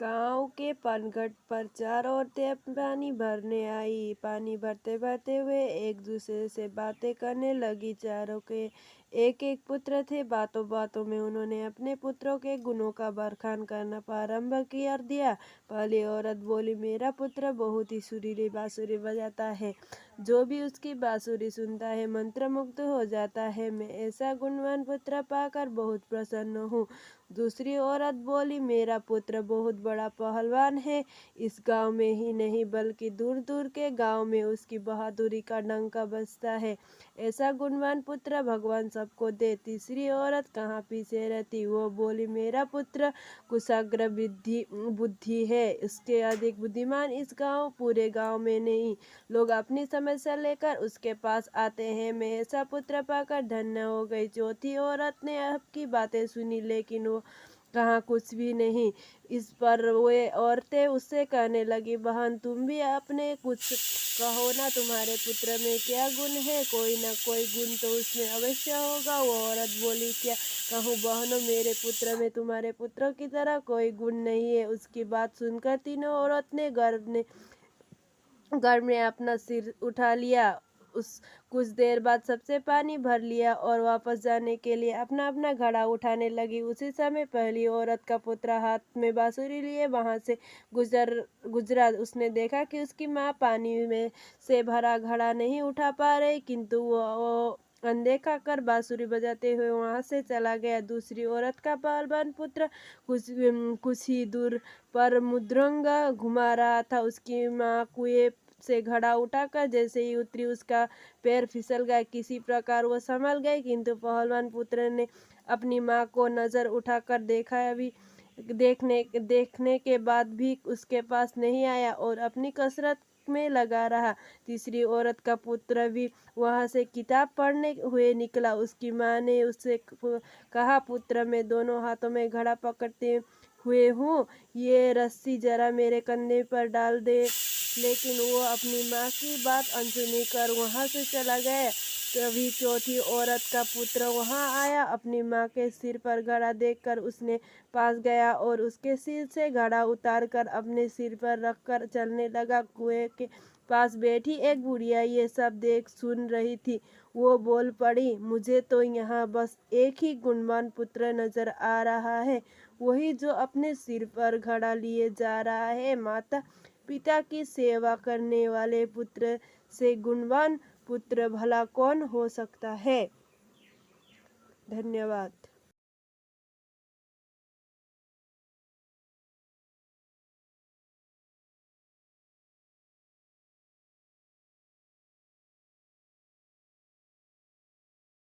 गांव के पनघट पर चार औरतें पानी भरने आई। पानी भरते भरते हुए एक दूसरे से बातें करने लगी। चारों के एक एक पुत्र थे। बातों बातों में उन्होंने अपने पुत्रों के गुणों का बखान करना प्रारंभ कर दिया। पहली औरत बोली, मेरा पुत्र बहुत ही सुरीली बांसुरी बजाता है। जो भी उसकी बांसुरी सुनता है मंत्रमुग्ध हो जाता है। मैं ऐसा गुणवान पुत्र पाकर बहुत प्रसन्न हूँ। दूसरी औरत बोली, मेरा पुत्र बहुत बड़ा पहलवान है। इस गांव में ही नहीं बल्कि दूर दूर के गांव में उसकी बहादुरी का डंका बजता है। ऐसा गुणवान पुत्र भगवान सबको दे। तीसरी औरत कहाँ पीछे रहती, वो बोली, मेरा पुत्र कुशाग्र बुद्धि है। उसके अधिक बुद्धिमान इस पूरे गांव में नहीं। लोग अपनी समस्या लेकर उसके पास आते हैं। मैं ऐसा पुत्र पाकर धन्य हो गई। चौथी औरत ने आपकी बातें सुनी लेकिन वो कहा कुछ भी नहीं। इस पर वे औरतें उससे कहने लगी, बहन तुम भी अपने कुछ कहो ना, तुम्हारे पुत्र में क्या गुण है? कोई ना कोई गुण तो उसमें अवश्य होगा। वो औरत बोली, क्या कहूँ बहनों, मेरे पुत्र में तुम्हारे पुत्र की तरह कोई गुण नहीं है। उसकी बात सुनकर तीनों औरत ने गर्व में अपना सिर उठा लिया। उस कुछ देर बाद सबसे पानी भर लिया और वापस जाने के लिए अपना अपना घड़ा उठाने लगी। उसी समय पहली औरत का पुत्र हाथ में बांसुरी लिए वहां से गुजरा। उसने देखा कि उसकी माँ पानी में से भरा घड़ा नहीं उठा पा रही, किंतु वो अनदेखा कर बांसुरी बजाते हुए वहां से चला गया। दूसरी औरत का पहलवान पुत्र कुछ ही दूर पर मृदंग घुमा रहा था। उसकी माँ कुएं से घड़ा उठाकर जैसे ही उतरी, उसका पैर फिसल गया। किसी प्रकार वो संभल गई, किंतु पहलवान पुत्र ने अपनी माँ को नजर उठाकर देखने के बाद भी उसके पास नहीं आया और अपनी कसरत में लगा रहा। तीसरी औरत का पुत्र भी वहां से किताब पढ़ने हुए निकला। उसकी माँ ने उससे कहा, पुत्र मैं दोनों हाथों में घड़ा पकड़ते हुए हूँ, ये रस्सी जरा मेरे कंधे पर डाल दे। लेकिन वो अपनी माँ की बात अनसुनी कर वहां से चला गया। तभी चौथी औरत का पुत्र वहां आया। अपनी माँ के सिर पर घड़ा देखकर उसने पास गया और उसके सिर से घड़ा उतारकर अपने सिर पर रखकर चलने लगा। कुएं के पास बैठी एक बुढ़िया ये सब देख सुन रही थी। वो बोल पड़ी, मुझे तो यहाँ बस एक ही गुणवान पुत्र नजर आ रहा है, वही जो अपने सिर पर घड़ा लिए जा रहा है। माता पिता की सेवा करने वाले पुत्र से गुणवान पुत्र भला कौन हो सकता है। धन्यवाद।